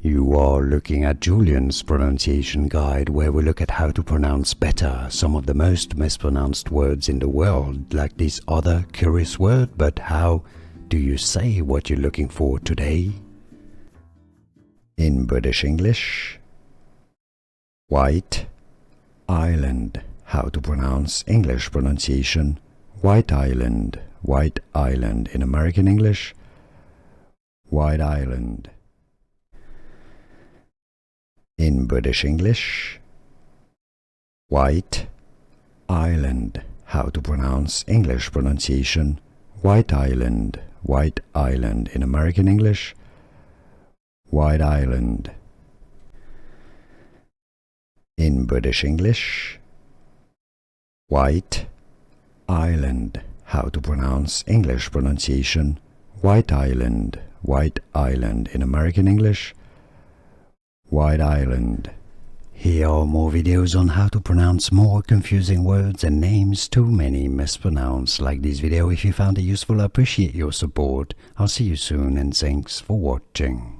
You are looking at Julian's pronunciation guide, where we look at how to pronounce better some of the most mispronounced words in the world, like this other curious word. But how do you say what you're looking for today? In British English, White Island. How to pronounce English pronunciation: White Island. White Island. In American English, White Island. In British English, White Island. How to pronounce English pronunciation: White Island. White Island. In American English, White Island. In British English, White Island. How to pronounce English pronunciation: White Island. White Island. In American English, White Island. Here are more videos on how to pronounce more confusing words and names too many mispronounced. Like this video if you found it useful. I appreciate your support. I'll see you soon and thanks for watching.